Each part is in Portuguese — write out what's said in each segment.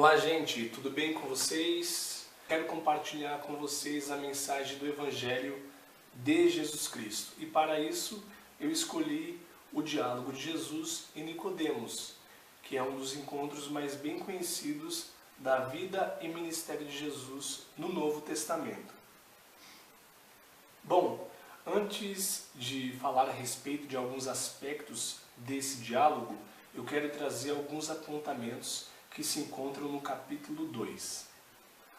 Olá, gente, tudo bem com vocês? Quero compartilhar com vocês a mensagem do Evangelho de Jesus Cristo. E para isso eu escolhi o diálogo de Jesus e Nicodemos, que é um dos encontros mais bem conhecidos da vida e ministério de Jesus no Novo Testamento. Bom, antes de falar a respeito de alguns aspectos desse diálogo, eu quero trazer alguns apontamentos que se encontram no capítulo 2.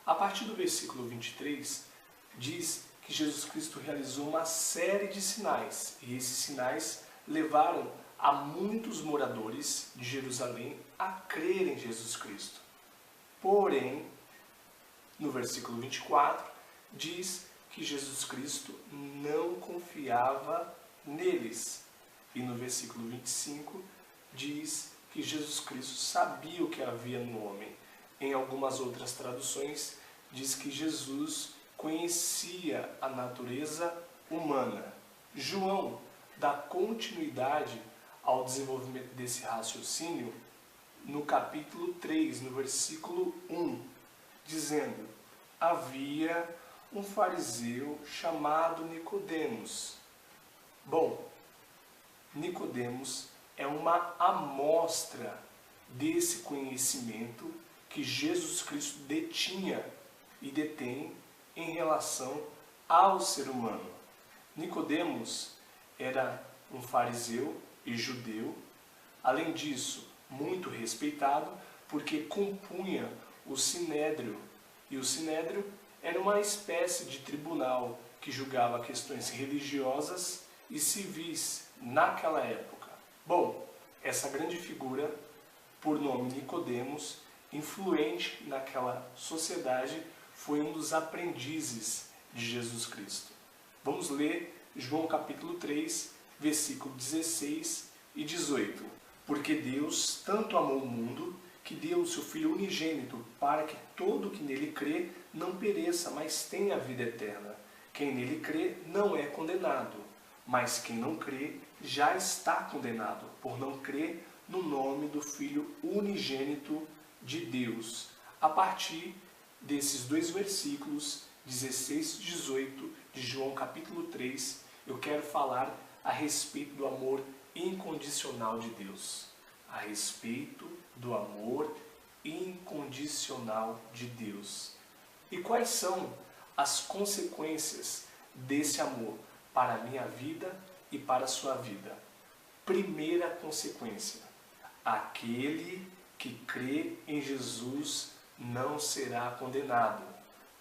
A partir do versículo 23, diz que Jesus Cristo realizou uma série de sinais, e esses sinais levaram a muitos moradores de Jerusalém a crer em Jesus Cristo. Porém, no versículo 24, diz que Jesus Cristo não confiava neles. E no versículo 25, diz que Jesus Cristo sabia o que havia no homem. Em algumas outras traduções, diz que Jesus conhecia a natureza humana. João dá continuidade ao desenvolvimento desse raciocínio no capítulo 3, no versículo 1, dizendo: havia um fariseu chamado Nicodemos. Bom, Nicodemos é uma amostra desse conhecimento que Jesus Cristo detinha e detém em relação ao ser humano. Nicodemos era um fariseu e judeu, além disso, muito respeitado, porque compunha o Sinédrio, e o Sinédrio era uma espécie de tribunal que julgava questões religiosas e civis naquela época. Bom, essa grande figura, por nome Nicodemos, influente naquela sociedade, foi um dos aprendizes de Jesus Cristo. Vamos ler João capítulo 3, versículo 16 e 18. Porque Deus tanto amou o mundo, que deu o seu Filho unigênito, para que todo que nele crê não pereça, mas tenha a vida eterna. Quem nele crê não é condenado, mas quem não crê já está condenado, por não crer no nome do Filho unigênito de Deus. A partir desses dois versículos, 16 e 18, de João capítulo 3, eu quero falar a respeito do amor incondicional de Deus. A respeito do amor incondicional de Deus. E quais são as consequências desse amor para a minha vida e para a sua vida? Primeira consequência: aquele que crê em Jesus não será condenado,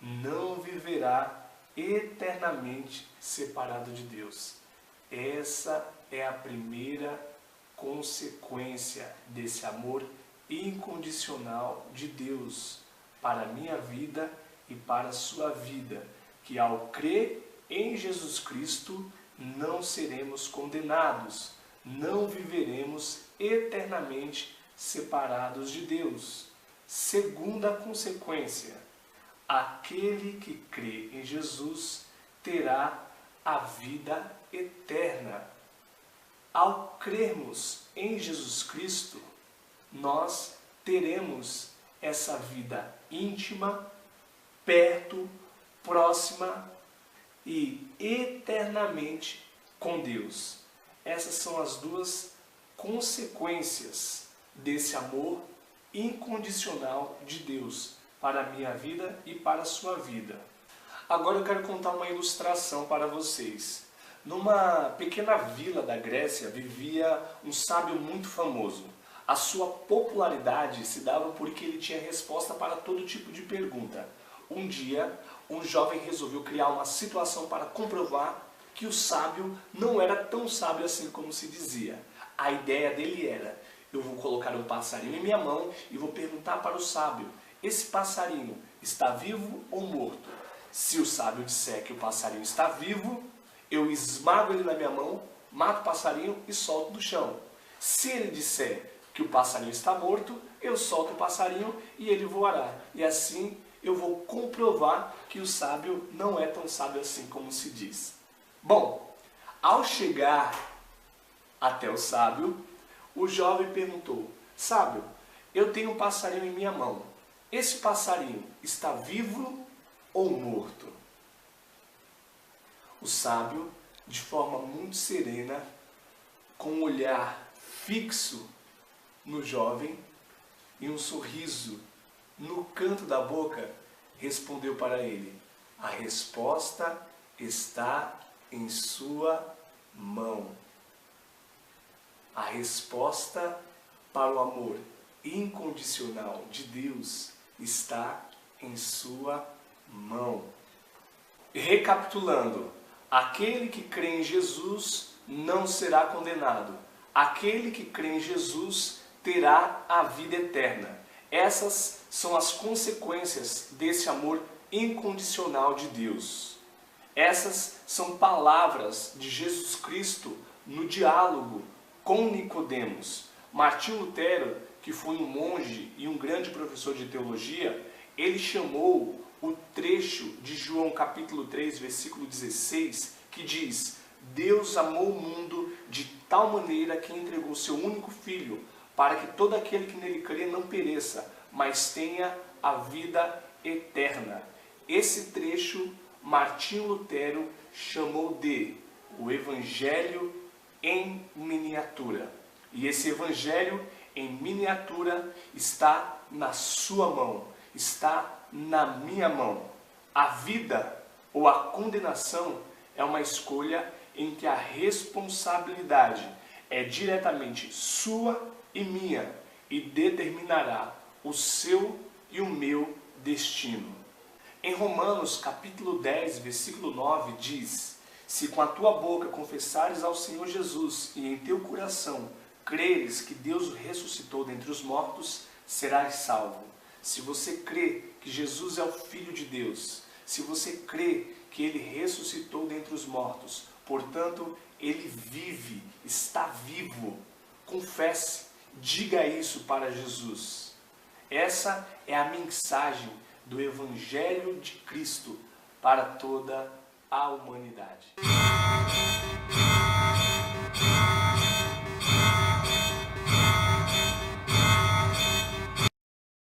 não viverá eternamente separado de Deus. Essa é a primeira consequência desse amor incondicional de Deus para a minha vida e para a sua vida, que ao crer em Jesus Cristo não seremos condenados, não viveremos eternamente separados de Deus. Segunda consequência: aquele que crê em Jesus terá a vida eterna. Ao crermos em Jesus Cristo, nós teremos essa vida íntima, perto, próxima e eternamente com Deus. Essas são as duas consequências desse amor incondicional de Deus para a minha vida e para a sua vida. Agora eu quero contar uma ilustração para vocês. Numa pequena vila da Grécia vivia um sábio muito famoso. A sua popularidade se dava porque ele tinha resposta para todo tipo de pergunta. Um dia, um jovem resolveu criar uma situação para comprovar que o sábio não era tão sábio assim como se dizia. A ideia dele era: eu vou colocar um passarinho em minha mão e vou perguntar para o sábio: esse passarinho está vivo ou morto? Se o sábio disser que o passarinho está vivo, eu esmago ele na minha mão, mato o passarinho e solto do chão. Se ele disser que o passarinho está morto, eu solto o passarinho e ele voará. E assim eu vou comprovar que o sábio não é tão sábio assim como se diz. Bom, ao chegar até o sábio, o jovem perguntou: sábio, eu tenho um passarinho em minha mão. esse passarinho está vivo ou morto? O sábio, de forma muito serena, com um olhar fixo no jovem e um sorriso no canto da boca, respondeu para ele: a resposta está em sua mão. A resposta para o amor incondicional de Deus está em sua mão. Recapitulando, aquele que crê em Jesus não será condenado. Aquele que crê em Jesus terá a vida eterna. Essas são as consequências desse amor incondicional de Deus. Essas são palavras de Jesus Cristo no diálogo com Nicodemos. Martinho Lutero, que foi um monge e um grande professor de teologia, ele chamou o trecho de João capítulo 3, versículo 16, que diz: Deus amou o mundo de tal maneira que entregou seu único filho, para que todo aquele que nele crê não pereça, mas tenha a vida eterna. Esse trecho Martinho Lutero chamou de o Evangelho em miniatura. E esse Evangelho em miniatura está na sua mão, está na minha mão. A vida ou a condenação é uma escolha em que a responsabilidade é diretamente sua e minha e determinará o seu e o meu destino. Em Romanos capítulo 10, versículo 9 diz: se com a tua boca confessares ao Senhor Jesus e em teu coração creres que Deus o ressuscitou dentre os mortos, serás salvo. Se você crê que Jesus é o Filho de Deus, se você crê que Ele ressuscitou dentre os mortos, portanto, Ele vive, está vivo, confesse, diga isso para Jesus. Essa é a mensagem do Evangelho de Cristo para toda a humanidade.